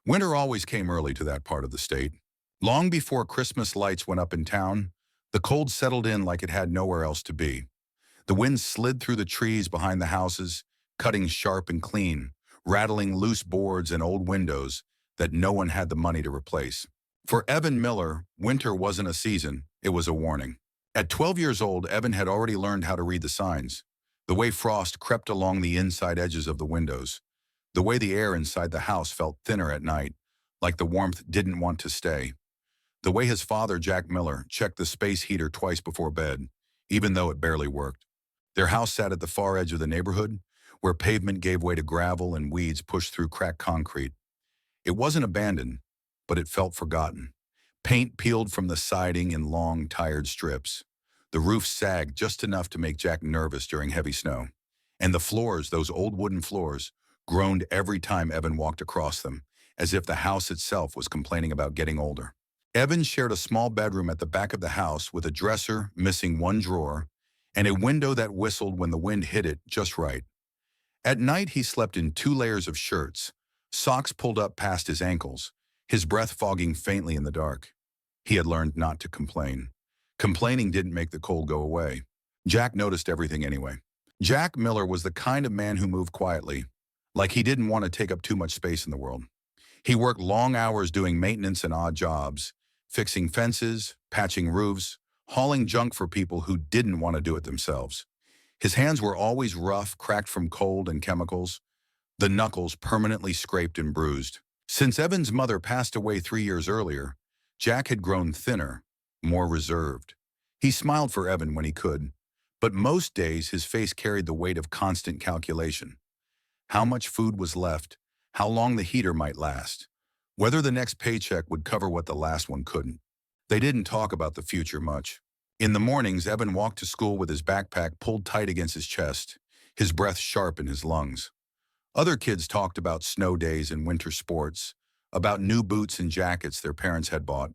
Winter always came early to that part of the state. Long before Christmas lights went up in town, the cold settled in like it had nowhere else to be. The wind slid through the trees behind the houses, cutting sharp and clean, rattling loose boards and old windows that no one had the money to replace. For Evan Miller, winter wasn't a season, it was a warning. At 12 years old, Evan had already learned how to read the signs, the way frost crept along the inside edges of the windows, the way the air inside the house felt thinner at night, like the warmth didn't want to stay. The way his father, Jack Miller, checked the space heater twice before bed, even though it barely worked. Their house sat at the far edge of the neighborhood, where pavement gave way to gravel and weeds pushed through cracked concrete. It wasn't abandoned, but it felt forgotten. Paint peeled from the siding in long, tired strips. The roof sagged just enough to make Jack nervous during heavy snow. And the floors, those old wooden floors, groaned every time Evan walked across them, as if the house itself was complaining about getting older. Evan shared a small bedroom at the back of the house with a dresser missing one drawer and a window that whistled when the wind hit it just right. At night, he slept in 2 layers of shirts, socks pulled up past his ankles, his breath fogging faintly in the dark. He had learned not to complain. Complaining didn't make the cold go away. Jack noticed everything anyway. Jack Miller was the kind of man who moved quietly, like he didn't want to take up too much space in the world. He worked long hours doing maintenance and odd jobs, fixing fences, patching roofs, hauling junk for people who didn't want to do it themselves. His hands were always rough, cracked from cold and chemicals, the knuckles permanently scraped and bruised. Since Evan's mother passed away 3 years earlier, Jack had grown thinner, more reserved. He smiled for Evan when he could, but most days his face carried the weight of constant calculation. How much food was left, how long the heater might last, whether the next paycheck would cover what the last one couldn't. They didn't talk about the future much. In the mornings, Evan walked to school with his backpack pulled tight against his chest, his breath sharp in his lungs. Other kids talked about snow days and winter sports, about new boots and jackets their parents had bought.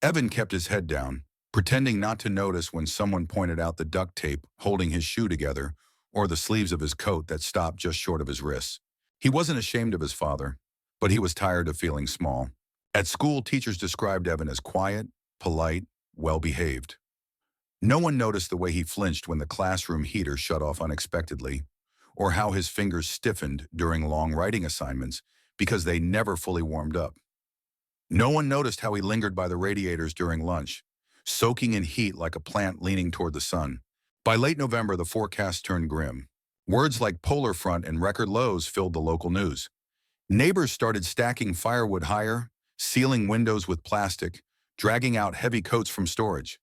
Evan kept his head down, pretending not to notice when someone pointed out the duct tape holding his shoe together or the sleeves of his coat that stopped just short of his wrists. He wasn't ashamed of his father, but he was tired of feeling small. At school, teachers described Evan as quiet, polite, well-behaved. No one noticed the way he flinched when the classroom heater shut off unexpectedly, or how his fingers stiffened during long writing assignments because they never fully warmed up. No one noticed how he lingered by the radiators during lunch, soaking in heat like a plant leaning toward the sun. By late November, the forecast turned grim. Words like polar front and record lows filled the local news. Neighbors started stacking firewood higher, sealing windows with plastic, dragging out heavy coats from storage.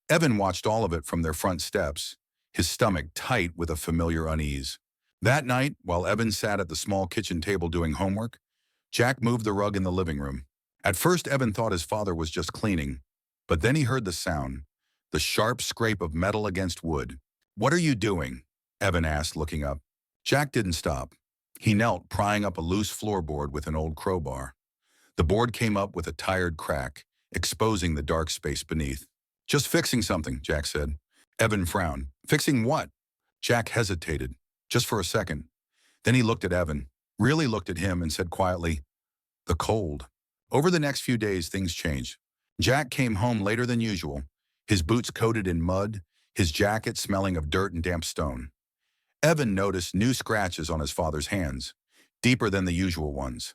Evan watched all of it from their front steps, his stomach tight with a familiar unease. That night, while Evan sat at the small kitchen table doing homework, Jack moved the rug in the living room. At first, Evan thought his father was just cleaning, but then he heard the sound, the sharp scrape of metal against wood. "What are you doing?" Evan asked, looking up. Jack didn't stop. He knelt, prying up a loose floorboard with an old crowbar. The board came up with a tired crack, exposing the dark space beneath. "Just fixing something," Jack said. Evan frowned. "Fixing what?" Jack hesitated, just for a second. Then he looked at Evan, really looked at him, and said quietly, "The cold." Over the next few days, things changed. Jack came home later than usual, his boots coated in mud, his jacket smelling of dirt and damp stone. Evan noticed new scratches on his father's hands, deeper than the usual ones.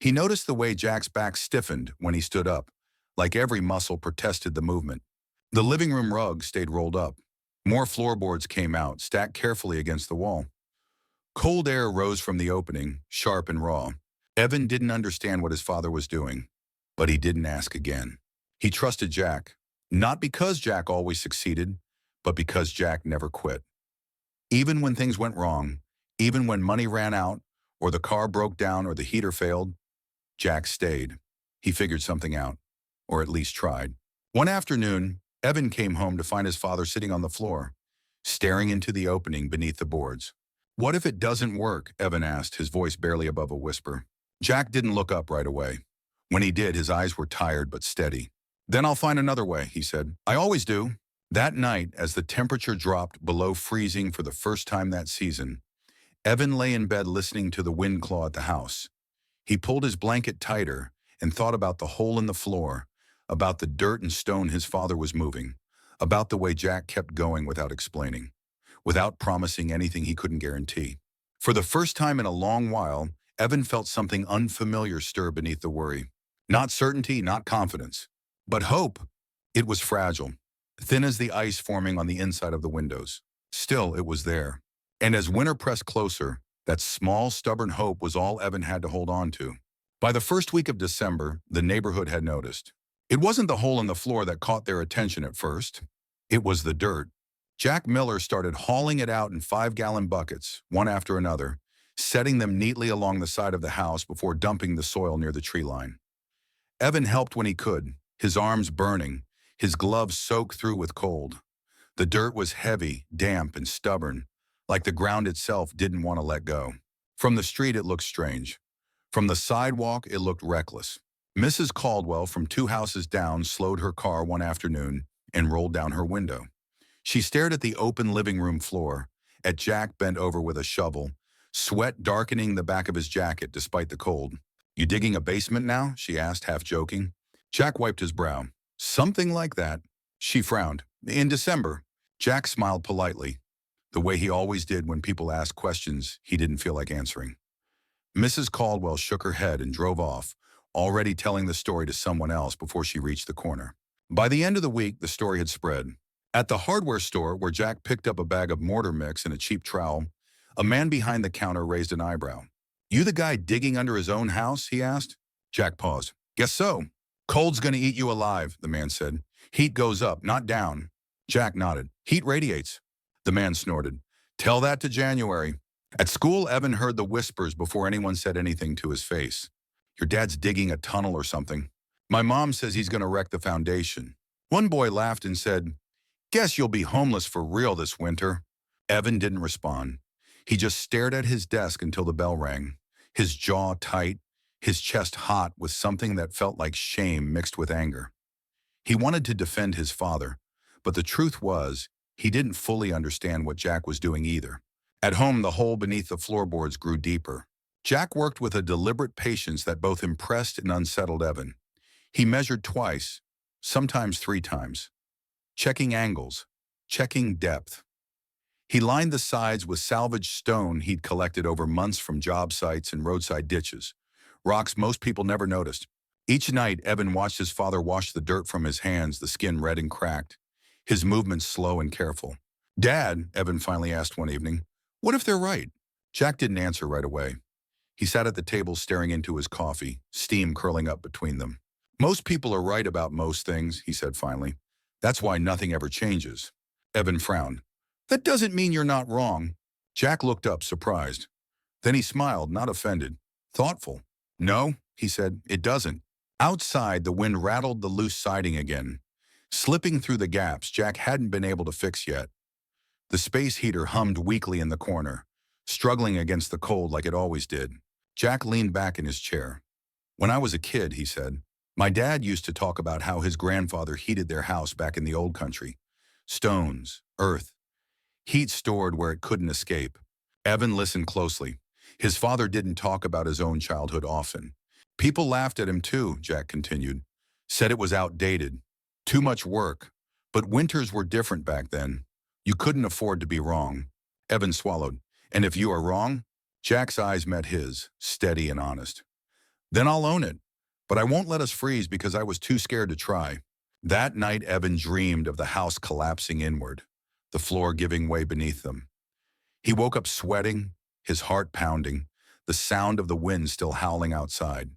He noticed the way Jack's back stiffened when he stood up, like every muscle protested the movement. The living room rug stayed rolled up. More floorboards came out, stacked carefully against the wall. Cold air rose from the opening, sharp and raw. Evan didn't understand what his father was doing, but he didn't ask again. He trusted Jack, not because Jack always succeeded, but because Jack never quit. Even when things went wrong, even when money ran out, or the car broke down or the heater failed, Jack stayed. He figured something out, or at least tried. One afternoon, Evan came home to find his father sitting on the floor, staring into the opening beneath the boards. "What if it doesn't work?" Evan asked, his voice barely above a whisper. Jack didn't look up right away. When he did, his eyes were tired but steady. "Then I'll find another way," he said. "I always do." That night, as the temperature dropped below freezing for the first time that season, Evan lay in bed listening to the wind claw at the house. He pulled his blanket tighter and thought about the hole in the floor, about the dirt and stone his father was moving, about the way Jack kept going without explaining, without promising anything he couldn't guarantee. For the first time in a long while, Evan felt something unfamiliar stir beneath the worry. Not certainty, not confidence, but hope. It was fragile, thin as the ice forming on the inside of the windows. Still, it was there. And as winter pressed closer, that small, stubborn hope was all Evan had to hold on to. By the first week of December, the neighborhood had noticed. It wasn't the hole in the floor that caught their attention at first. It was the dirt. Jack Miller started hauling it out in 5-gallon buckets, one after another, setting them neatly along the side of the house before dumping the soil near the tree line. Evan helped when he could, his arms burning, his gloves soaked through with cold. The dirt was heavy, damp, and stubborn, like the ground itself didn't want to let go. From the street, it looked strange. From the sidewalk, it looked reckless. Mrs. Caldwell, from 2 houses down, slowed her car one afternoon and rolled down her window. She stared at the open living room floor, at Jack bent over with a shovel, sweat darkening the back of his jacket despite the cold. "You digging a basement now?" she asked, half joking. Jack wiped his brow. "Something like that." She frowned. "In December." Jack smiled politely, the way he always did when people asked questions he didn't feel like answering. Mrs. Caldwell shook her head and drove off, already telling the story to someone else before she reached the corner. By the end of the week, the story had spread. At the hardware store where Jack picked up a bag of mortar mix and a cheap trowel, a man behind the counter raised an eyebrow. "You the guy digging under his own house?" he asked. Jack paused. "Guess so." "Cold's gonna eat you alive," the man said. "Heat goes up, not down." Jack nodded. "Heat radiates." The man snorted. "Tell that to January." At school, Evan heard the whispers before anyone said anything to his face. "Your dad's digging a tunnel or something. My mom says he's gonna wreck the foundation." One boy laughed and said, "Guess you'll be homeless for real this winter." Evan didn't respond. He just stared at his desk until the bell rang, his jaw tight, his chest hot with something that felt like shame mixed with anger. He wanted to defend his father, but the truth was, he didn't fully understand what Jack was doing either. At home, the hole beneath the floorboards grew deeper. Jack worked with a deliberate patience that both impressed and unsettled Evan. He measured twice, sometimes 3 times. Checking angles, checking depth. He lined the sides with salvaged stone he'd collected over months from job sites and roadside ditches, rocks most people never noticed. Each night, Evan watched his father wash the dirt from his hands, the skin red and cracked, his movements slow and careful. "Dad," Evan finally asked one evening, "what if they're right?" Jack didn't answer right away. He sat at the table staring into his coffee, steam curling up between them. "Most people are right about most things," he said finally. "That's why nothing ever changes." Evan frowned. "That doesn't mean you're not wrong." Jack looked up, surprised. Then he smiled, not offended, thoughtful. "No," he said, "it doesn't." Outside, the wind rattled the loose siding again, slipping through the gaps Jack hadn't been able to fix yet. The space heater hummed weakly in the corner, struggling against the cold like it always did. Jack leaned back in his chair. "When I was a kid," he said, "my dad used to talk about how his grandfather heated their house back in the old country. Stones, earth, heat stored where it couldn't escape." Evan listened closely. His father didn't talk about his own childhood often. "People laughed at him too," Jack continued. "Said it was outdated. Too much work. But winters were different back then. You couldn't afford to be wrong." Evan swallowed. "And if you are wrong?" Jack's eyes met his, steady and honest. "Then I'll own it. But I won't let us freeze because I was too scared to try." That night, Evan dreamed of the house collapsing inward, the floor giving way beneath them. He woke up sweating, his heart pounding, the sound of the wind still howling outside.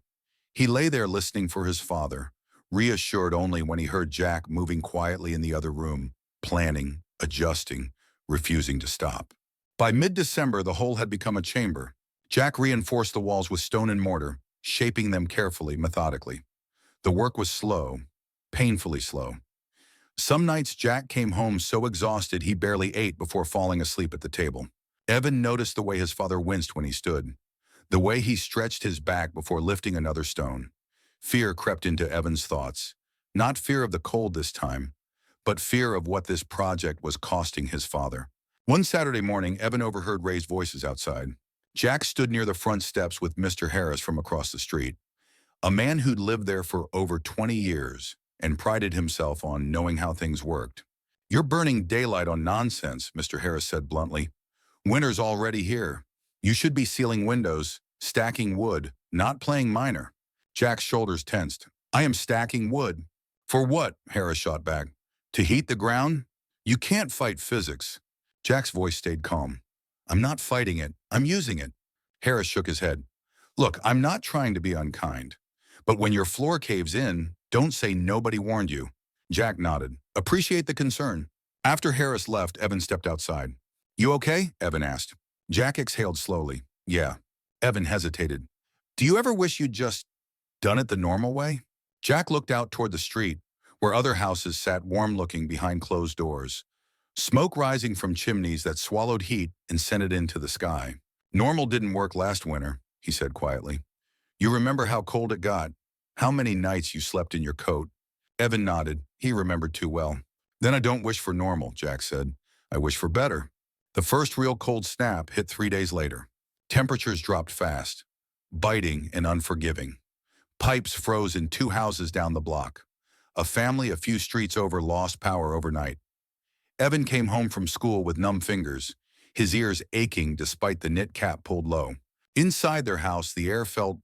He lay there listening for his father, reassured only when he heard Jack moving quietly in the other room, planning, adjusting, refusing to stop. By mid-December, the hole had become a chamber. Jack reinforced the walls with stone and mortar, shaping them carefully, methodically. The work was slow, painfully slow. Some nights Jack came home so exhausted he barely ate before falling asleep at the table. Evan noticed the way his father winced when he stood, the way he stretched his back before lifting another stone. Fear crept into Evan's thoughts. Not fear of the cold this time, but fear of what this project was costing his father. One Saturday morning, Evan overheard raised voices outside. Jack stood near the front steps with Mr. Harris from across the street, a man who'd lived there for over 20 years and prided himself on knowing how things worked. "You're burning daylight on nonsense," Mr. Harris said bluntly. "Winter's already here. You should be sealing windows, stacking wood, not playing miner." Jack's shoulders tensed. "I am stacking wood." "For what?" Harris shot back. "To heat the ground? You can't fight physics." Jack's voice stayed calm. "I'm not fighting it. I'm using it." Harris shook his head. "Look, I'm not trying to be unkind. But when your floor caves in, don't say nobody warned you." Jack nodded. "Appreciate the concern." After Harris left, Evan stepped outside. "You okay?" Evan asked. Jack exhaled slowly. "Yeah." Evan hesitated. "Do you ever wish you'd just done it the normal way?" Jack looked out toward the street, where other houses sat warm-looking behind closed doors, smoke rising from chimneys that swallowed heat and sent it into the sky. "Normal didn't work last winter," he said quietly. "You remember how cold it got? How many nights you slept in your coat?" Evan nodded. He remembered too well. "Then I don't wish for normal," Jack said. "I wish for better." The first real cold snap hit 3 days later. Temperatures dropped fast, biting and unforgiving. Pipes froze in 2 houses down the block. A family a few streets over lost power overnight. Evan came home from school with numb fingers, his ears aching despite the knit cap pulled low. Inside their house, the air felt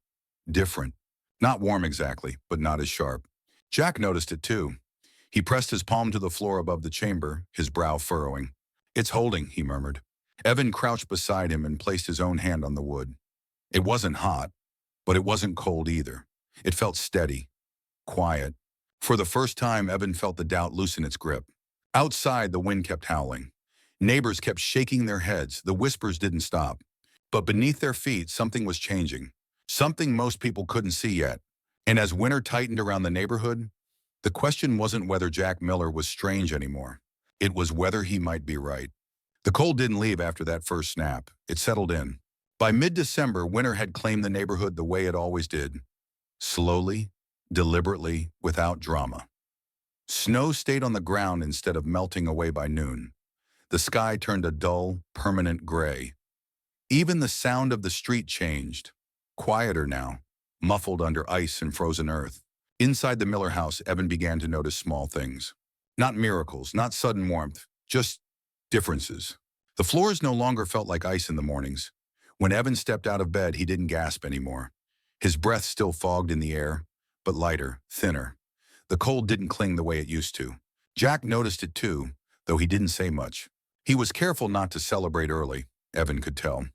different. Not warm exactly, but not as sharp. Jack noticed it too. He pressed his palm to the floor above the chamber, his brow furrowing. "It's holding," he murmured. Evan crouched beside him and placed his own hand on the wood. It wasn't hot, but it wasn't cold either. It felt steady, quiet. For the first time, Evan felt the doubt loosen its grip. Outside, the wind kept howling. Neighbors kept shaking their heads. The whispers didn't stop. But beneath their feet, something was changing. Something most people couldn't see yet. And as winter tightened around the neighborhood, the question wasn't whether Jack Miller was strange anymore. It was whether he might be right. The cold didn't leave after that first snap. It settled in. By mid-December, winter had claimed the neighborhood the way it always did. Slowly, deliberately, without drama. Snow stayed on the ground instead of melting away by noon. The sky turned a dull, permanent gray. Even the sound of the street changed. Quieter now, muffled under ice and frozen earth. Inside the Miller house, Evan began to notice small things. Not miracles, not sudden warmth, just differences. The floors no longer felt like ice in the mornings. When Evan stepped out of bed, he didn't gasp anymore. His breath still fogged in the air, but lighter, thinner. The cold didn't cling the way it used to. Jack noticed it too, though he didn't say much. He was careful not to celebrate early, Evan could tell.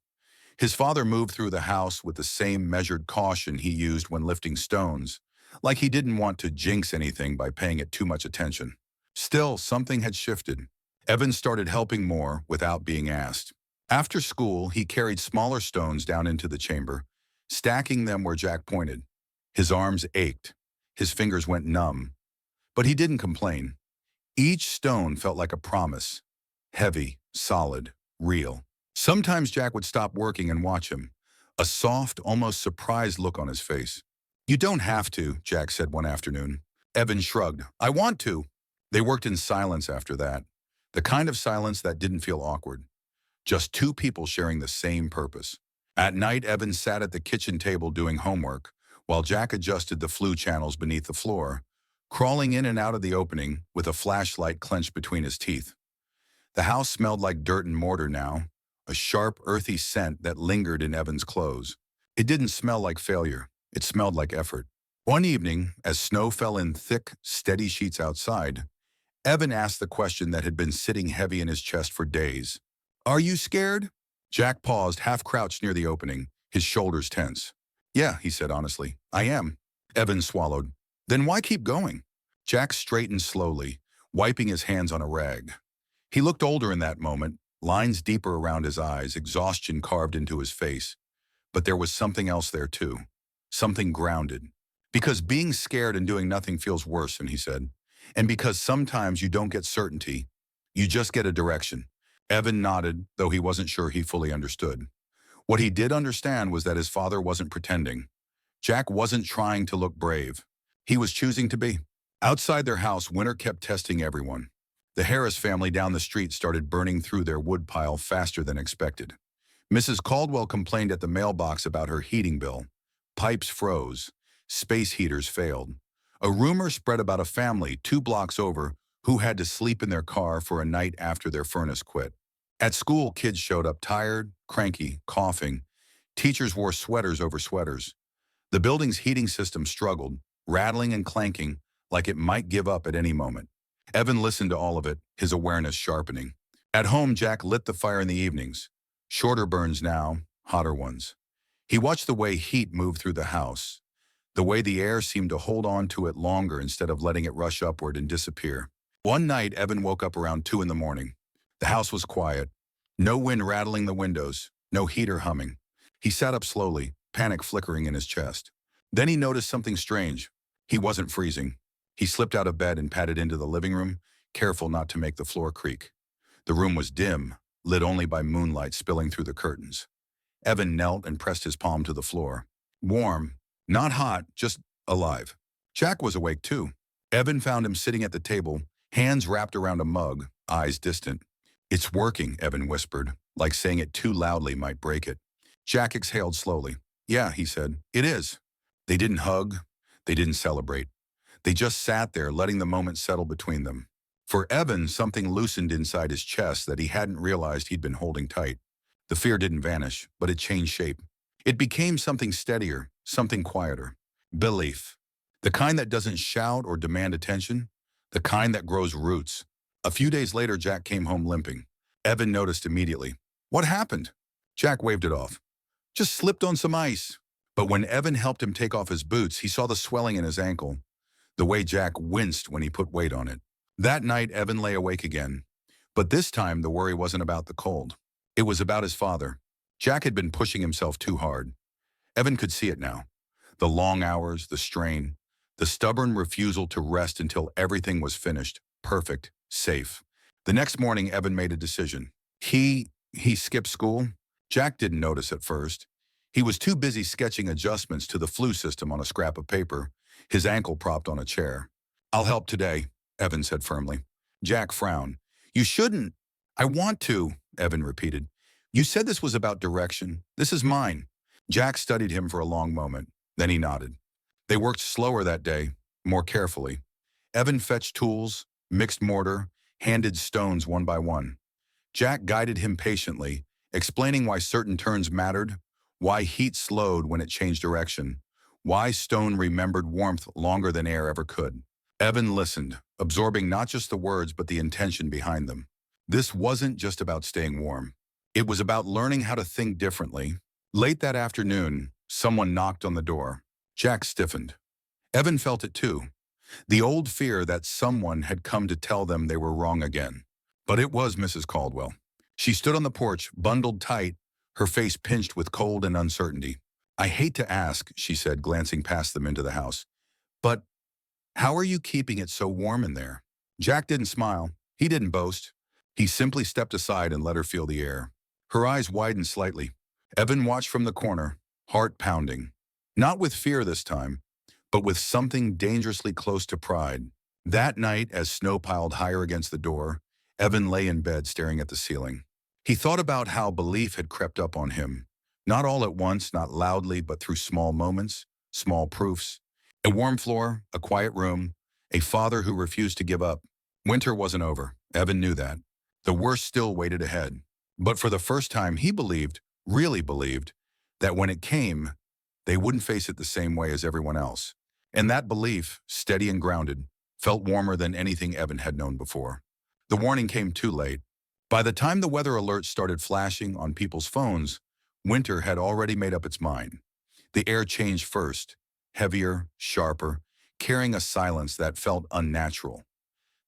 His father moved through the house with the same measured caution he used when lifting stones, like he didn't want to jinx anything by paying it too much attention. Still, something had shifted. Evan started helping more without being asked. After school, he carried smaller stones down into the chamber, stacking them where Jack pointed. His arms ached. His fingers went numb. But he didn't complain. Each stone felt like a promise. Heavy, solid, real. Sometimes Jack would stop working and watch him, a soft, almost surprised look on his face. "You don't have to," Jack said one afternoon. Evan shrugged. "I want to." They worked in silence after that, the kind of silence that didn't feel awkward. Just 2 people sharing the same purpose. At night, Evan sat at the kitchen table doing homework, while Jack adjusted the flue channels beneath the floor, crawling in and out of the opening with a flashlight clenched between his teeth. The house smelled like dirt and mortar now, a sharp, earthy scent that lingered in Evan's clothes. It didn't smell like failure. It smelled like effort. One evening, as snow fell in thick, steady sheets outside, Evan asked the question that had been sitting heavy in his chest for days. "Are you scared?" Jack paused, half crouched near the opening, his shoulders tense. "Yeah," he said honestly, "I am." Evan swallowed. "Then why keep going?" Jack straightened slowly, wiping his hands on a rag. He looked older in that moment, lines deeper around his eyes, exhaustion carved into his face. But there was something else there too, something grounded. "Because being scared and doing nothing feels worse," he said. "And because sometimes you don't get certainty, you just get a direction." Evan nodded, though he wasn't sure he fully understood. What he did understand was that his father wasn't pretending. Jack wasn't trying to look brave. He was choosing to be. Outside their house, winter kept testing everyone. The Harris family down the street started burning through their woodpile faster than expected. Mrs. Caldwell complained at the mailbox about her heating bill. Pipes froze. Space heaters failed. A rumor spread about a family 2 blocks over who had to sleep in their car for a night after their furnace quit. At school, kids showed up tired, cranky, coughing. Teachers wore sweaters over sweaters. The building's heating system struggled, rattling and clanking like it might give up at any moment. Evan listened to all of it, his awareness sharpening. At home, Jack lit the fire in the evenings. Shorter burns now, hotter ones. He watched the way heat moved through the house, the way the air seemed to hold on to it longer instead of letting it rush upward and disappear. One night, Evan woke up around 2 in the morning. The house was quiet. No wind rattling the windows, no heater humming. He sat up slowly, panic flickering in his chest. Then he noticed something strange. He wasn't freezing. He slipped out of bed and padded into the living room, careful not to make the floor creak. The room was dim, lit only by moonlight spilling through the curtains. Evan knelt and pressed his palm to the floor. Warm, not hot, just alive. Jack was awake too. Evan found him sitting at the table, hands wrapped around a mug, eyes distant. "It's working," Evan whispered, like saying it too loudly might break it. Jack exhaled slowly. "Yeah," he said, "it is." They didn't hug. They didn't celebrate. They just sat there, letting the moment settle between them. For Evan, something loosened inside his chest that he hadn't realized he'd been holding tight. The fear didn't vanish, but it changed shape. It became something steadier, something quieter. Belief. The kind that doesn't shout or demand attention. The kind that grows roots. A few days later, Jack came home limping. Evan noticed immediately. "What happened?" Jack waved it off. "Just slipped on some ice." But when Evan helped him take off his boots, he saw the swelling in his ankle, the way Jack winced when he put weight on it. That night, Evan lay awake again. But this time, the worry wasn't about the cold. It was about his father. Jack had been pushing himself too hard. Evan could see it now. The long hours, the strain, the stubborn refusal to rest until everything was finished, perfect, safe. The next morning, Evan made a decision. He skipped school. Jack didn't notice at first. He was too busy sketching adjustments to the flu system on a scrap of paper, his ankle propped on a chair. "I'll help today," Evan said firmly. Jack frowned. "You shouldn't." "I want to," Evan repeated. "You said this was about direction. This is mine." Jack studied him for a long moment. Then he nodded. They worked slower that day, more carefully. Evan fetched tools, mixed mortar, handed stones one by one. Jack guided him patiently, explaining why certain turns mattered, why heat slowed when it changed direction, why stone remembered warmth longer than air ever could. Evan listened, absorbing not just the words but the intention behind them. This wasn't just about staying warm. It was about learning how to think differently. Late that afternoon, someone knocked on the door. Jack stiffened. Evan felt it too. The old fear that someone had come to tell them they were wrong again. But it was Mrs. Caldwell. She stood on the porch, bundled tight, her face pinched with cold and uncertainty. "I hate to ask," she said, glancing past them into the house, "but how are you keeping it so warm in there?" Jack didn't smile. He didn't boast. He simply stepped aside and let her feel the air. Her eyes widened slightly. Evan watched from the corner, heart pounding. Not with fear this time, but with something dangerously close to pride. That night, as snow piled higher against the door, Evan lay in bed staring at the ceiling. He thought about how belief had crept up on him. Not all at once, not loudly, but through small moments, small proofs. A warm floor, a quiet room, a father who refused to give up. Winter wasn't over. Evan knew that. The worst still waited ahead. But for the first time, he believed, really believed, that when it came, they wouldn't face it the same way as everyone else. And that belief, steady and grounded, felt warmer than anything Evan had known before. The warning came too late. By the time the weather alerts started flashing on people's phones, winter had already made up its mind. The air changed first, heavier, sharper, carrying a silence that felt unnatural.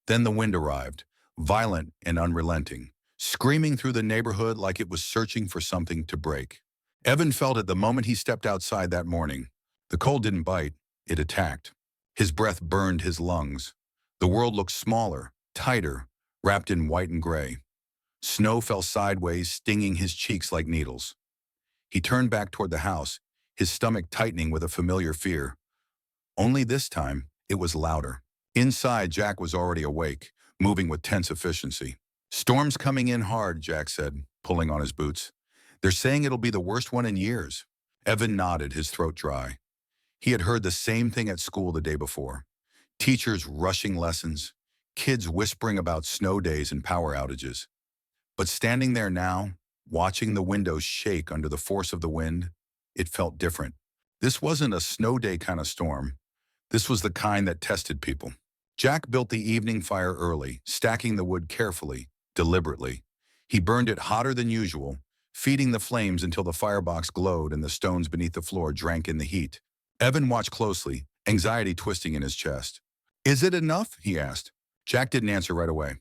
Then the wind arrived, violent and unrelenting, screaming through the neighborhood like it was searching for something to break. Evan felt it the moment he stepped outside that morning. The cold didn't bite, it attacked. His breath burned his lungs. The world looked smaller, tighter, wrapped in white and gray. Snow fell sideways, stinging his cheeks like needles. He turned back toward the house, his stomach tightening with a familiar fear. Only this time, it was louder. Inside, Jack was already awake, moving with tense efficiency. "Storm's coming in hard," Jack said, pulling on his boots. They're saying it'll be the worst one in years. Evan nodded, his throat dry. He had heard the same thing at school the day before. Teachers rushing lessons, kids whispering about snow days and power outages. But standing there now, watching the windows shake under the force of the wind, it felt different. This wasn't a snow day kind of storm. This was the kind that tested people. Jack built the evening fire early, stacking the wood carefully, deliberately. He burned it hotter than usual, feeding the flames until the firebox glowed and the stones beneath the floor drank in the heat. Evan watched closely, anxiety twisting in his chest. "Is it enough?" he asked. Jack didn't answer right away.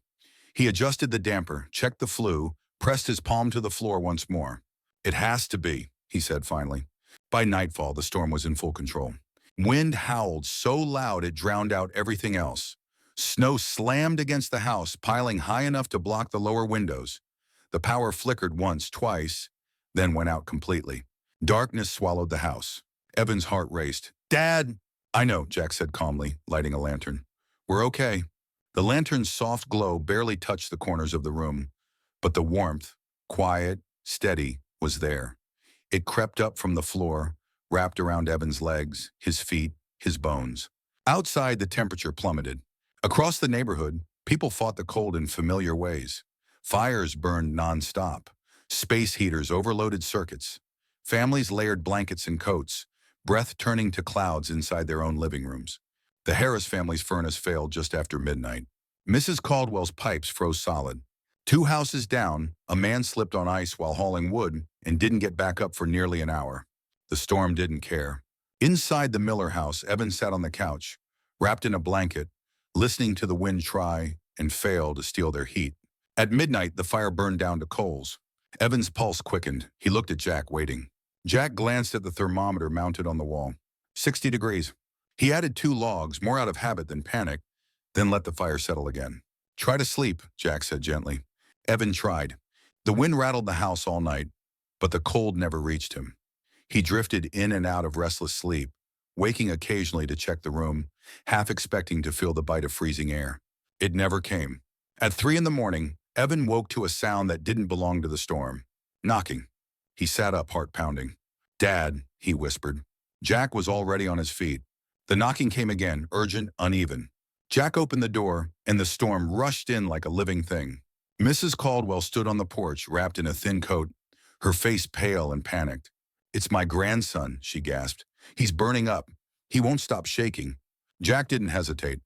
He adjusted the damper, checked the flue, pressed his palm to the floor once more. "It has to be," he said finally. By nightfall, the storm was in full control. Wind howled so loud it drowned out everything else. Snow slammed against the house, piling high enough to block the lower windows. The power flickered once, twice, then went out completely. Darkness swallowed the house. Evan's heart raced. "Dad!" "I know," Jack said calmly, lighting a lantern. "We're okay." The lantern's soft glow barely touched the corners of the room, but the warmth, quiet, steady, was there. It crept up from the floor, wrapped around Evan's legs, his feet, his bones. Outside, the temperature plummeted. Across the neighborhood, people fought the cold in familiar ways. Fires burned nonstop. Space heaters overloaded circuits. Families layered blankets and coats, breath turning to clouds inside their own living rooms. The Harris family's furnace failed just after midnight. Mrs. Caldwell's pipes froze solid. 2 houses down, a man slipped on ice while hauling wood and didn't get back up for nearly an hour. The storm didn't care. Inside the Miller house, Evan sat on the couch, wrapped in a blanket, listening to the wind try and fail to steal their heat. At midnight, the fire burned down to coals. Evan's pulse quickened. He looked at Jack, waiting. Jack glanced at the thermometer mounted on the wall. 60 degrees. He added 2 logs, more out of habit than panic, then let the fire settle again. "Try to sleep," Jack said gently. Evan tried. The wind rattled the house all night, but the cold never reached him. He drifted in and out of restless sleep, waking occasionally to check the room, half expecting to feel the bite of freezing air. It never came. At 3 in the morning, Evan woke to a sound that didn't belong to the storm. Knocking. He sat up, heart pounding. "Dad," he whispered. Jack was already on his feet. The knocking came again, urgent, uneven. Jack opened the door, and the storm rushed in like a living thing. Mrs. Caldwell stood on the porch, wrapped in a thin coat, her face pale and panicked. "It's my grandson," she gasped. "He's burning up. He won't stop shaking." Jack didn't hesitate.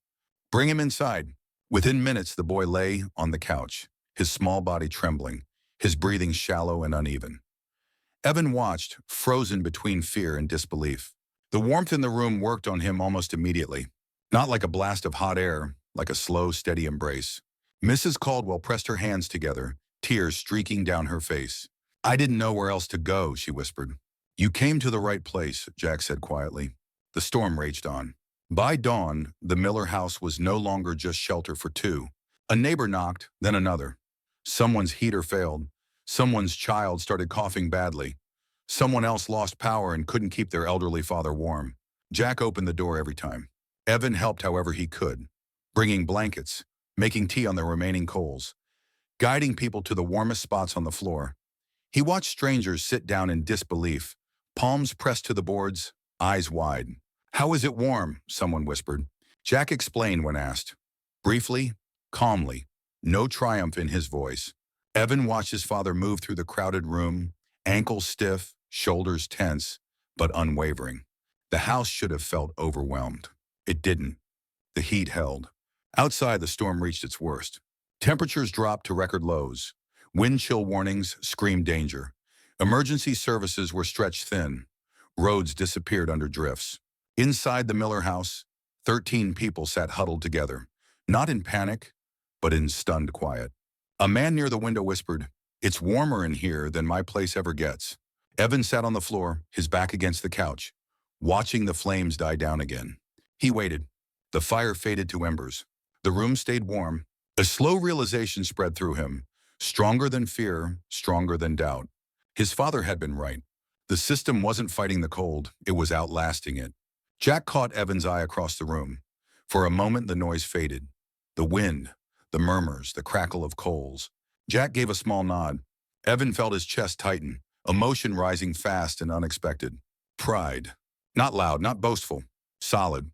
"Bring him inside." Within minutes, the boy lay on the couch, his small body trembling, his breathing shallow and uneven. Evan watched, frozen between fear and disbelief. The warmth in the room worked on him almost immediately. Not like a blast of hot air, like a slow, steady embrace. Mrs. Caldwell pressed her hands together, tears streaking down her face. "I didn't know where else to go," she whispered. "You came to the right place," Jack said quietly. The storm raged on. By dawn, the Miller house was no longer just shelter for 2. A neighbor knocked, then another. Someone's heater failed. Someone's child started coughing badly. Someone else lost power and couldn't keep their elderly father warm. Jack opened the door every time. Evan helped however he could, bringing blankets, making tea on the remaining coals, guiding people to the warmest spots on the floor. He watched strangers sit down in disbelief, palms pressed to the boards, eyes wide. "How is it warm?" someone whispered. Jack explained when asked. Briefly, calmly, no triumph in his voice. Evan watched his father move through the crowded room, ankles stiff, shoulders tense, but unwavering. The house should have felt overwhelmed. It didn't. The heat held. Outside, the storm reached its worst. Temperatures dropped to record lows. Wind chill warnings screamed danger. Emergency services were stretched thin. Roads disappeared under drifts. Inside the Miller house, 13 people sat huddled together, not in panic, but in stunned quiet. A man near the window whispered, "It's warmer in here than my place ever gets." Evan sat on the floor, his back against the couch, watching the flames die down again. He waited. The fire faded to embers. The room stayed warm. A slow realization spread through him, stronger than fear, stronger than doubt. His father had been right. The system wasn't fighting the cold, it was outlasting it. Jack caught Evan's eye across the room. For a moment, the noise faded. The wind, the murmurs, the crackle of coals. Jack gave a small nod. Evan felt his chest tighten, emotion rising fast and unexpected. Pride. Not loud, not boastful. Solid.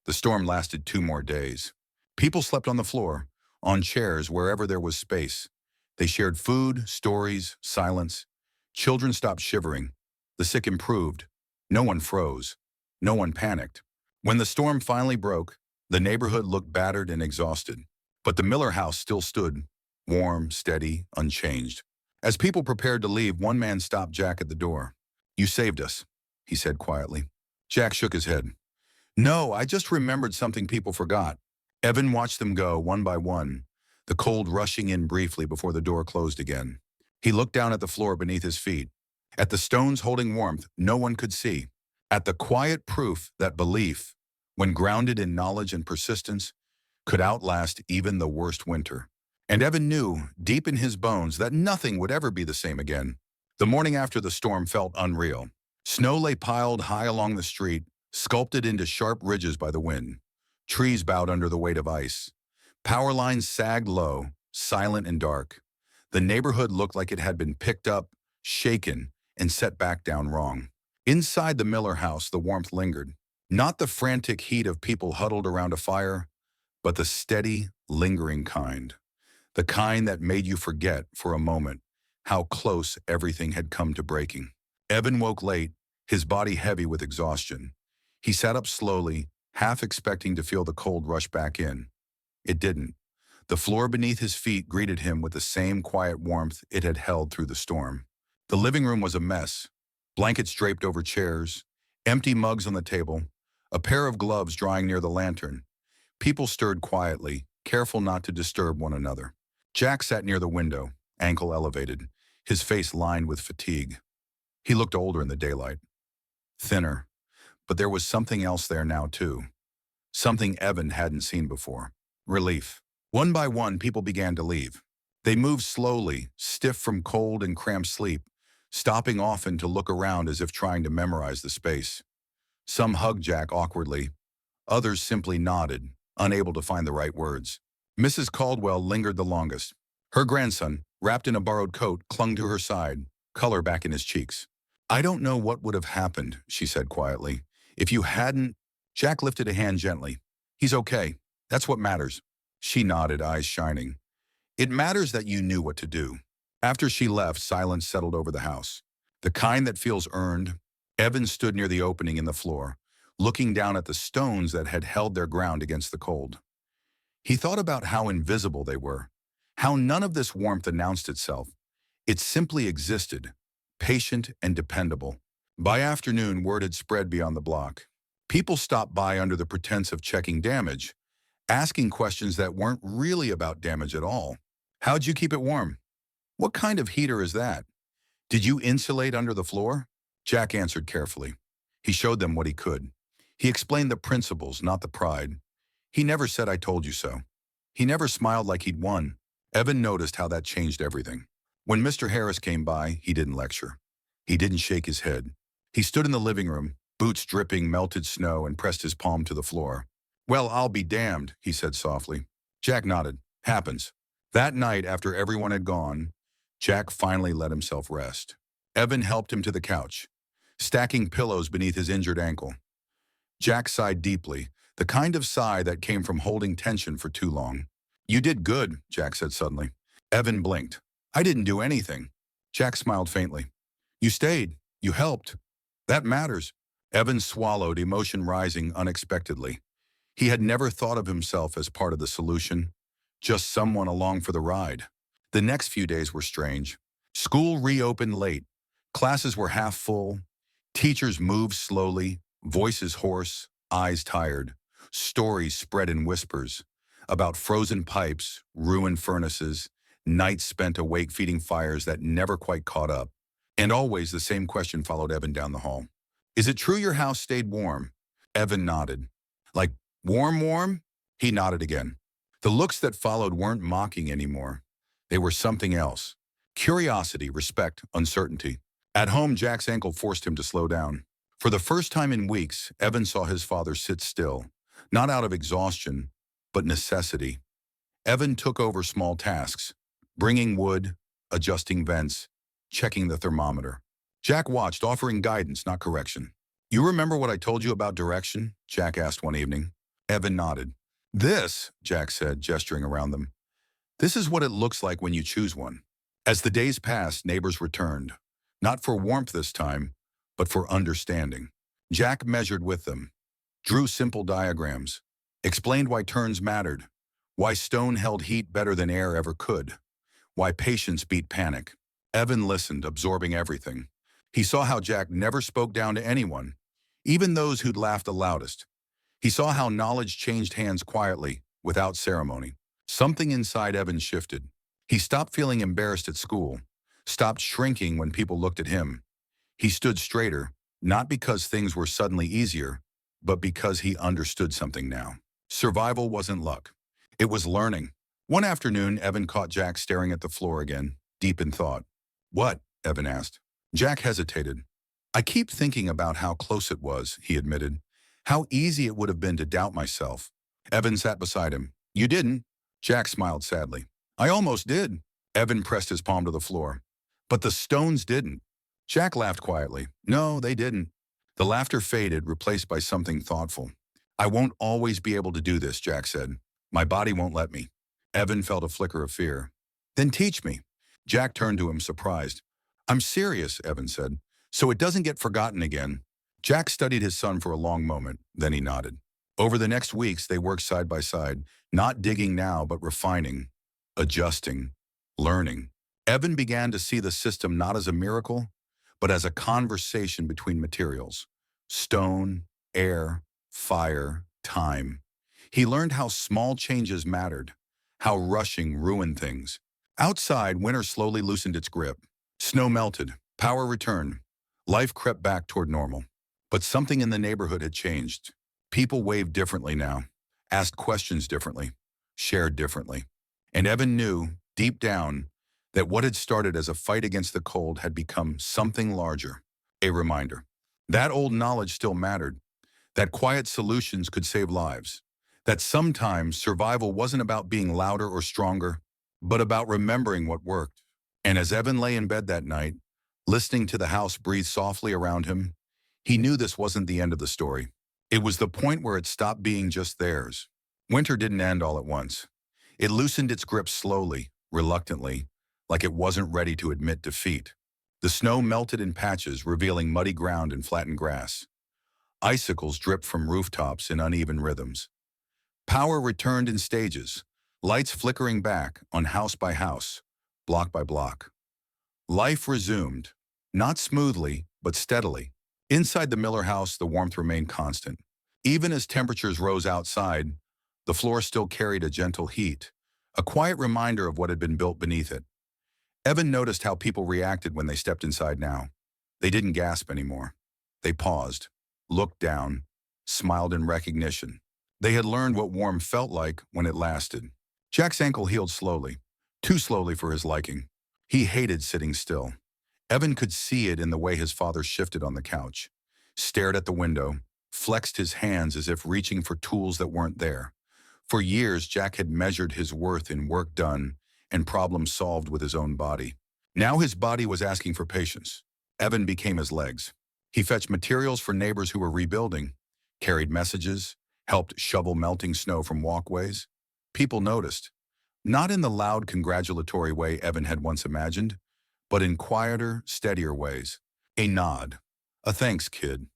The storm lasted 2 more days. People slept on the floor, on chairs, wherever there was space. They shared food, stories, silence. Children stopped shivering. The sick improved. No one froze. No one panicked. When the storm finally broke, the neighborhood looked battered and exhausted. But the Miller house still stood, warm, steady, unchanged. As people prepared to leave, one man stopped Jack at the door. "You saved us," he said quietly. Jack shook his head. "No, I just remembered something people forgot." Evan watched them go one by one, the cold rushing in briefly before the door closed again. He looked down at the floor beneath his feet, at the stones holding warmth no one could see, at the quiet proof that belief, when grounded in knowledge and persistence, could outlast even the worst winter. And Evan knew, deep in his bones, that nothing would ever be the same again. The morning after the storm felt unreal. Snow lay piled high along the street, sculpted into sharp ridges by the wind. Trees bowed under the weight of ice. Power lines sagged low, silent and dark. The neighborhood looked like it had been picked up, shaken, and set back down wrong. Inside the Miller house, the warmth lingered. Not the frantic heat of people huddled around a fire, but the steady, lingering kind. The kind that made you forget, for a moment, how close everything had come to breaking. Evan woke late, his body heavy with exhaustion. He sat up slowly, half expecting to feel the cold rush back in. It didn't. The floor beneath his feet greeted him with the same quiet warmth it had held through the storm. The living room was a mess. Blankets draped over chairs, empty mugs on the table, a pair of gloves drying near the lantern. People stirred quietly, careful not to disturb one another. Jack sat near the window, ankle elevated, his face lined with fatigue. He looked older in the daylight, thinner, but there was something else there now too. Something Evan hadn't seen before. Relief. One by one, people began to leave. They moved slowly, stiff from cold and cramped sleep, stopping often to look around as if trying to memorize the space. Some hugged Jack awkwardly. Others simply nodded, unable to find the right words. Mrs. Caldwell lingered the longest. Her grandson, wrapped in a borrowed coat, clung to her side, color back in his cheeks. "I don't know what would have happened," she said quietly, "if you hadn't—" Jack lifted a hand gently. "He's okay. That's what matters." She nodded, eyes shining. "It matters that you knew what to do." After she left, silence settled over the house. The kind that feels earned. Evan stood near the opening in the floor, looking down at the stones that had held their ground against the cold. He thought about how invisible they were, how none of this warmth announced itself. It simply existed, patient and dependable. By afternoon, word had spread beyond the block. People stopped by under the pretense of checking damage, asking questions that weren't really about damage at all. "How'd you keep it warm? What kind of heater is that? Did you insulate under the floor?" Jack answered carefully. He showed them what he could. He explained the principles, not the pride. He never said, "I told you so." He never smiled like he'd won. Evan noticed how that changed everything. When Mr. Harris came by, he didn't lecture. He didn't shake his head. He stood in the living room, boots dripping melted snow, and pressed his palm to the floor. "Well, I'll be damned," he said softly. Jack nodded. "Happens." That night, after everyone had gone, Jack finally let himself rest. Evan helped him to the couch, stacking pillows beneath his injured ankle. Jack sighed deeply, the kind of sigh that came from holding tension for too long. "You did good," Jack said suddenly. Evan blinked. "I didn't do anything." Jack smiled faintly. "You stayed. You helped. That matters." Evan swallowed, emotion rising unexpectedly. He had never thought of himself as part of the solution, just someone along for the ride. The next few days were strange. School reopened late. Classes were half full. Teachers moved slowly, voices hoarse, eyes tired. Stories spread in whispers about frozen pipes, ruined furnaces, nights spent awake feeding fires that never quite caught up. And always the same question followed Evan down the hall. "Is it true your house stayed warm?" Evan nodded. "Like warm, warm?" He nodded again. The looks that followed weren't mocking anymore. They were something else. Curiosity, respect, uncertainty. At home, Jack's ankle forced him to slow down. For the first time in weeks, Evan saw his father sit still, not out of exhaustion, but necessity. Evan took over small tasks, bringing wood, adjusting vents, checking the thermometer. Jack watched, offering guidance, not correction. You remember what I told you about direction? Jack asked one evening. Evan nodded. This, Jack said, gesturing around them, this is what it looks like when you choose one. As the days passed, neighbors returned, not for warmth this time, but for understanding. Jack measured with them, drew simple diagrams, explained why turns mattered, why stone held heat better than air ever could, why patience beat panic. Evan listened, absorbing everything. He saw how Jack never spoke down to anyone, even those who'd laughed the loudest. He saw how knowledge changed hands quietly, without ceremony. Something inside Evan shifted. He stopped feeling embarrassed at school, stopped shrinking when people looked at him. He stood straighter, not because things were suddenly easier, but because he understood something now. Survival wasn't luck. It was learning. One afternoon, Evan caught Jack staring at the floor again, deep in thought. What? Evan asked. Jack hesitated. I keep thinking about how close it was, he admitted. How easy it would have been to doubt myself. Evan sat beside him. You didn't. Jack smiled sadly. I almost did. Evan pressed his palm to the floor. But the stones didn't. Jack laughed quietly. No, they didn't. The laughter faded, replaced by something thoughtful. I won't always be able to do this, Jack said. My body won't let me. Evan felt a flicker of fear. Then teach me. Jack turned to him, surprised. I'm serious, Evan said, so it doesn't get forgotten again. Jack studied his son for a long moment, then he nodded. Over the next weeks, they worked side by side, not digging now, but refining, adjusting, learning. Evan began to see the system not as a miracle, but as a conversation between materials. Stone, air, fire, time. He learned how small changes mattered, how rushing ruined things. Outside, winter slowly loosened its grip. Snow melted, power returned, life crept back toward normal. But something in the neighborhood had changed. People waved differently now, asked questions differently, shared differently. And Evan knew, deep down, that what had started as a fight against the cold had become something larger, a reminder. That old knowledge still mattered, that quiet solutions could save lives, that sometimes survival wasn't about being louder or stronger, but about remembering what worked. And as Evan lay in bed that night, listening to the house breathe softly around him, he knew this wasn't the end of the story. It was the point where it stopped being just theirs. Winter didn't end all at once. It loosened its grip slowly, reluctantly, like it wasn't ready to admit defeat. The snow melted in patches, revealing muddy ground and flattened grass. Icicles dripped from rooftops in uneven rhythms. Power returned in stages, lights flickering back on house by house, block by block. Life resumed, not smoothly, but steadily. Inside the Miller house, the warmth remained constant. Even as temperatures rose outside, the floor still carried a gentle heat, a quiet reminder of what had been built beneath it. Evan noticed how people reacted when they stepped inside now. They didn't gasp anymore. They paused, looked down, smiled in recognition. They had learned what warmth felt like when it lasted. Jack's ankle healed slowly, too slowly for his liking. He hated sitting still. Evan could see it in the way his father shifted on the couch, stared at the window, flexed his hands as if reaching for tools that weren't there. For years, Jack had measured his worth in work done and problems solved with his own body. Now his body was asking for patience. Evan became his legs. He fetched materials for neighbors who were rebuilding, carried messages, helped shovel melting snow from walkways. People noticed, not in the loud congratulatory way Evan had once imagined, but in quieter, steadier ways. A nod, a thanks, kid,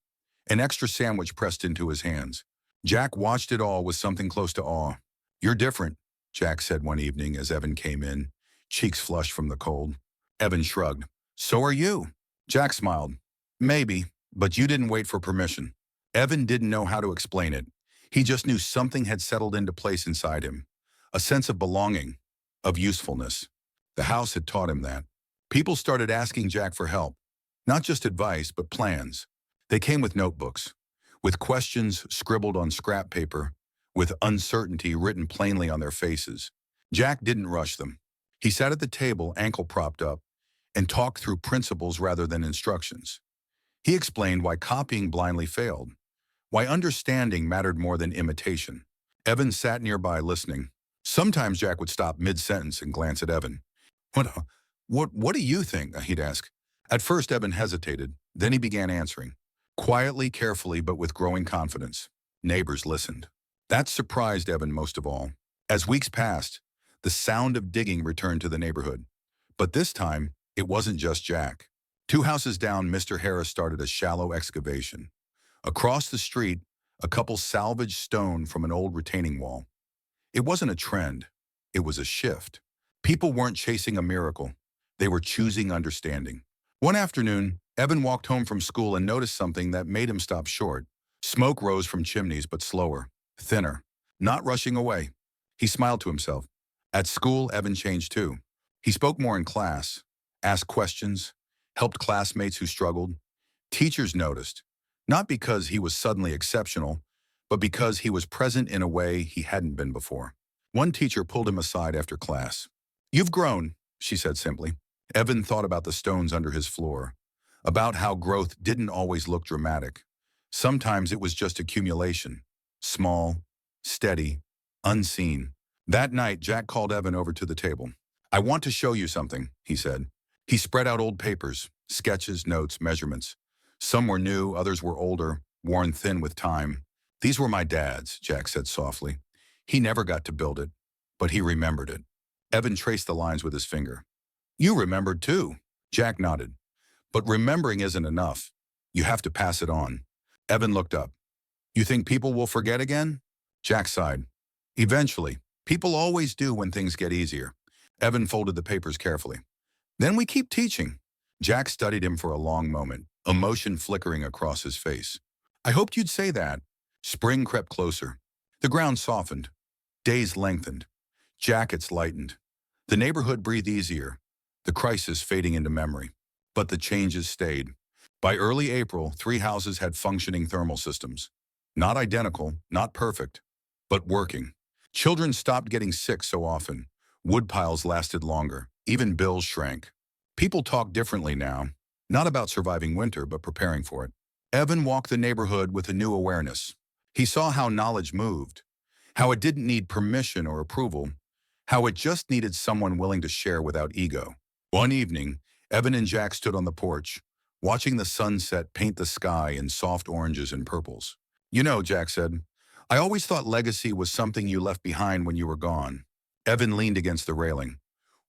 an extra sandwich pressed into his hands. Jack watched it all with something close to awe. You're different, Jack said one evening as Evan came in, cheeks flushed from the cold. Evan shrugged. So are you. Jack smiled. Maybe, but you didn't wait for permission. Evan didn't know how to explain it. He just knew something had settled into place inside him, a sense of belonging, of usefulness. The house had taught him that. People started asking Jack for help, not just advice, but plans. They came with notebooks, with questions scribbled on scrap paper, with uncertainty written plainly on their faces. Jack didn't rush them. He sat at the table, ankle propped up, and talked through principles rather than instructions. He explained why copying blindly failed, why understanding mattered more than imitation. Evan sat nearby listening. Sometimes Jack would stop mid-sentence and glance at Evan. What do you think? He'd ask. At first, Evan hesitated. Then he began answering. Quietly, carefully, but with growing confidence. Neighbors listened. That surprised Evan most of all. As weeks passed, the sound of digging returned to the neighborhood. But this time, it wasn't just Jack. 2 houses down, Mr. Harris started a shallow excavation. Across the street, a couple salvaged stone from an old retaining wall. It wasn't a trend. It was a shift. People weren't chasing a miracle. They were choosing understanding. One afternoon, Evan walked home from school and noticed something that made him stop short. Smoke rose from chimneys, but slower, thinner, not rushing away. He smiled to himself. At school, Evan changed too. He spoke more in class, asked questions, helped classmates who struggled. Teachers noticed, not because he was suddenly exceptional, but because he was present in a way he hadn't been before. One teacher pulled him aside after class. "You've grown," she said simply. Evan thought about the stones under his floor, about how growth didn't always look dramatic. Sometimes it was just accumulation, small, steady, unseen. That night, Jack called Evan over to the table. "I want to show you something," he said. He spread out old papers, sketches, notes, measurements. Some were new, others were older, worn thin with time. "These were my dad's," Jack said softly. "He never got to build it, but he remembered it." Evan traced the lines with his finger. "You remembered too." Jack nodded. "But remembering isn't enough. You have to pass it on." Evan looked up. "You think people will forget again?" Jack sighed. "Eventually. People always do when things get easier." Evan folded the papers carefully. "Then we keep teaching." Jack studied him for a long moment, emotion flickering across his face. "I hoped you'd say that." Spring crept closer. The ground softened. Days lengthened. Jackets lightened. The neighborhood breathed easier, the crisis fading into memory. But the changes stayed. By early April, 3 houses had functioning thermal systems. Not identical, not perfect, but working. Children stopped getting sick so often. Woodpiles lasted longer. Even bills shrank. People talk differently now, not about surviving winter, but preparing for it. Evan walked the neighborhood with a new awareness. He saw how knowledge moved, how it didn't need permission or approval, how it just needed someone willing to share without ego. One evening, Evan and Jack stood on the porch, watching the sunset paint the sky in soft oranges and purples. "You know," Jack said, "I always thought legacy was something you left behind when you were gone." Evan leaned against the railing.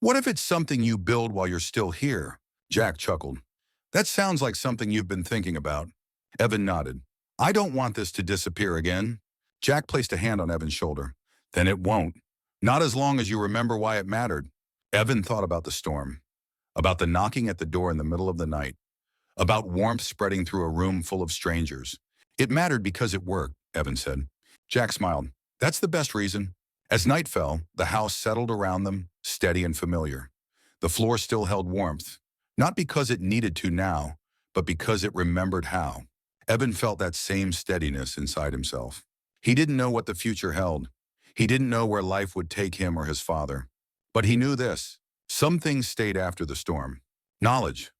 "What if it's something you build while you're still here?" Jack chuckled. "That sounds like something you've been thinking about." Evan nodded. "I don't want this to disappear again." Jack placed a hand on Evan's shoulder. "Then it won't. Not as long as you remember why it mattered." Evan thought about the storm, about the knocking at the door in the middle of the night, about warmth spreading through a room full of strangers. "It mattered because it worked," Evan said. Jack smiled. "That's the best reason." As night fell, the house settled around them, steady and familiar. The floor still held warmth, not because it needed to now, but because it remembered how. Evan felt that same steadiness inside himself. He didn't know what the future held. He didn't know where life would take him or his father. But he knew this. Some things stayed after the storm. Knowledge,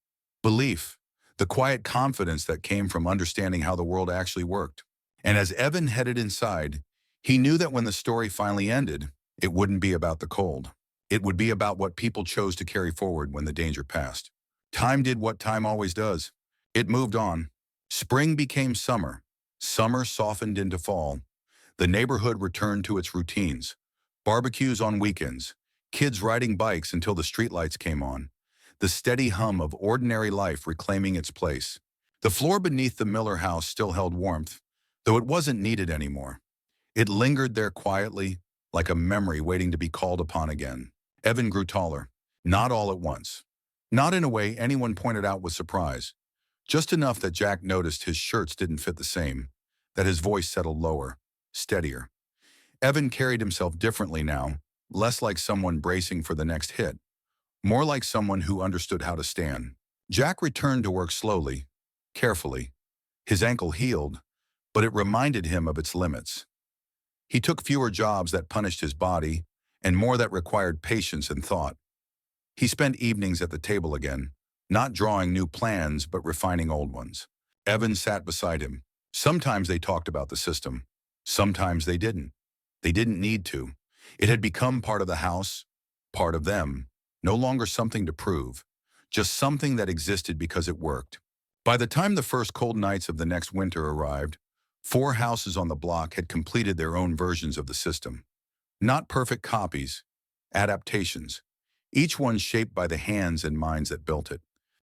belief, the quiet confidence that came from understanding how the world actually worked. And as Evan headed inside, he knew that when the story finally ended, it wouldn't be about the cold. It would be about what people chose to carry forward when the danger passed. Time did what time always does. It moved on. Spring became summer. Summer softened into fall. The neighborhood returned to its routines. Barbecues on weekends. Kids riding bikes until the streetlights came on. The steady hum of ordinary life reclaiming its place. The floor beneath the Miller house still held warmth, though it wasn't needed anymore. It lingered there quietly, like a memory waiting to be called upon again. Evan grew taller, not all at once. Not in a way anyone pointed out with surprise. Just enough that Jack noticed his shirts didn't fit the same, that his voice settled lower, steadier. Evan carried himself differently now, less like someone bracing for the next hit, more like someone who understood how to stand. Jack returned to work slowly, carefully. His ankle healed, but it reminded him of its limits. He took fewer jobs that punished his body and more that required patience and thought. He spent evenings at the table again, not drawing new plans but refining old ones. Evan sat beside him. Sometimes they talked about the system. Sometimes they didn't. They didn't need to. It had become part of the house, part of them, no longer something to prove, just something that existed because it worked. By the time the first cold nights of the next winter arrived, 4 houses on the block had completed their own versions of the system. Not perfect copies, adaptations, each one shaped by the hands and minds that built it.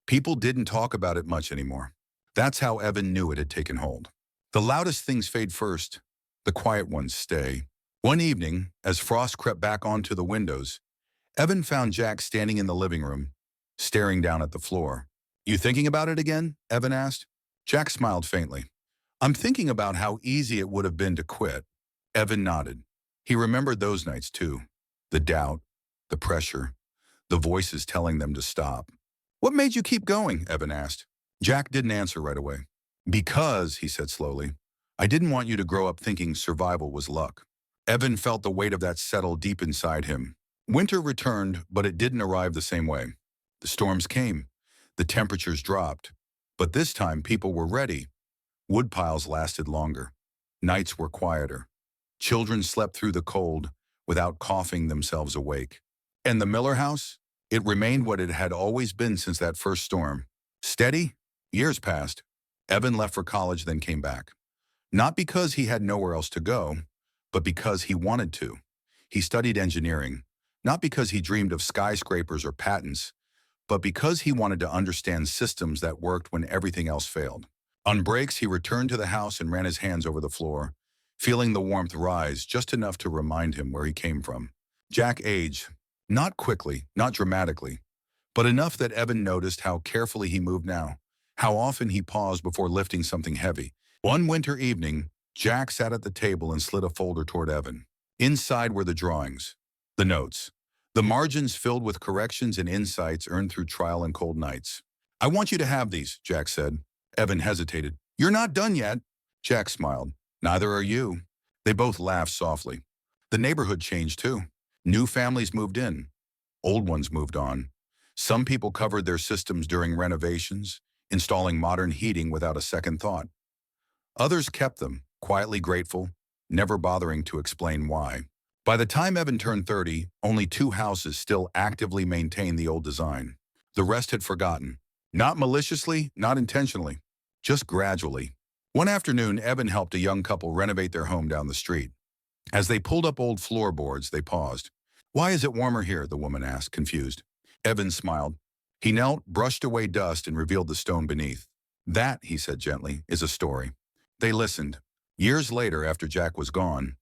People didn't talk about it much anymore. That's how Evan knew it had taken hold. The loudest things fade first, the quiet ones stay. One evening, as frost crept back onto the windows, Evan found Jack standing in the living room, staring down at the floor. "You thinking about it again?" Evan asked. Jack smiled faintly. "I'm thinking about how easy it would have been to quit." Evan nodded. He remembered those nights too. The doubt, the pressure, the voices telling them to stop. "What made you keep going?" Evan asked. Jack didn't answer right away. "Because," he said slowly, "I didn't want you to grow up thinking survival was luck." Evan felt the weight of that settle deep inside him. Winter returned, but it didn't arrive the same way. The storms came. The temperatures dropped. But this time, people were ready. Woodpiles lasted longer. Nights were quieter. Children slept through the cold without coughing themselves awake. And the Miller house? It remained what it had always been since that first storm. Steady? Years passed. Evan left for college, then came back. Not because he had nowhere else to go, but because he wanted to. He studied engineering, not because he dreamed of skyscrapers or patents, but because he wanted to understand systems that worked when everything else failed. On breaks, he returned to the house and ran his hands over the floor, feeling the warmth rise just enough to remind him where he came from. Jack aged, not quickly, not dramatically, but enough that Evan noticed how carefully he moved now, how often he paused before lifting something heavy. One winter evening, Jack sat at the table and slid a folder toward Evan. Inside were the drawings, the notes, the margins filled with corrections and insights earned through trial and cold nights. "I want you to have these," Jack said. Evan hesitated. "You're not done yet." Jack smiled. "Neither are you." They both laughed softly. The neighborhood changed too. New families moved in. Old ones moved on. Some people covered their systems during renovations, installing modern heating without a second thought. Others kept them, quietly grateful, never bothering to explain why. By the time Evan turned 30, only 2 houses still actively maintained the old design. The rest had forgotten. Not maliciously, not intentionally, just gradually. One afternoon, Evan helped a young couple renovate their home down the street. As they pulled up old floorboards, they paused. "Why is it warmer here?" the woman asked, confused. Evan smiled. He knelt, brushed away dust, and revealed the stone beneath. "That," he said gently, "is a story." They listened. Years later, after Jack was gone,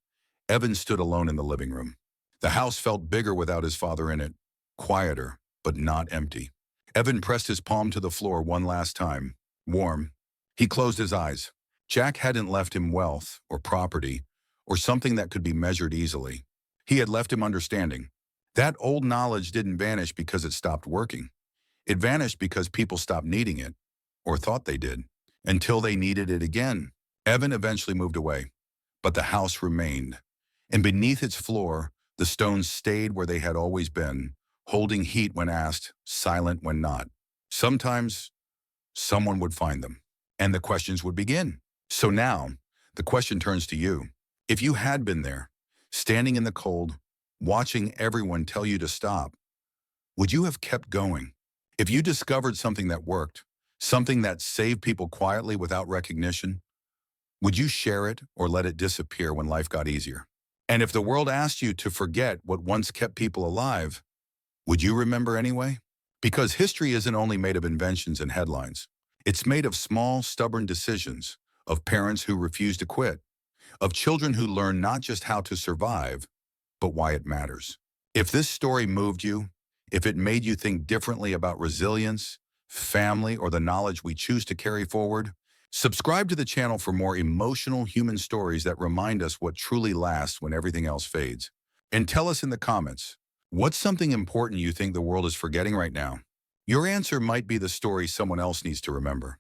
Evan stood alone in the living room. The house felt bigger without his father in it, quieter, but not empty. Evan pressed his palm to the floor one last time, warm. He closed his eyes. Jack hadn't left him wealth or property or something that could be measured easily. He had left him understanding. That old knowledge didn't vanish because it stopped working. It vanished because people stopped needing it, or thought they did, until they needed it again. Evan eventually moved away, but the house remained. And beneath its floor, the stones stayed where they had always been, holding heat when asked, silent when not. Sometimes, someone would find them, and the questions would begin. So now, the question turns to you. If you had been there, standing in the cold, watching everyone tell you to stop, would you have kept going? If you discovered something that worked, something that saved people quietly without recognition, would you share it or let it disappear when life got easier? And if the world asked you to forget what once kept people alive, would you remember anyway? Because history isn't only made of inventions and headlines. It's made of small, stubborn decisions, of parents who refuse to quit, of children who learn not just how to survive, but why it matters. If this story moved you, if it made you think differently about resilience, family, or the knowledge we choose to carry forward, subscribe to the channel for more emotional human stories that remind us what truly lasts when everything else fades. And tell us in the comments, what's something important you think the world is forgetting right now? Your answer might be the story someone else needs to remember.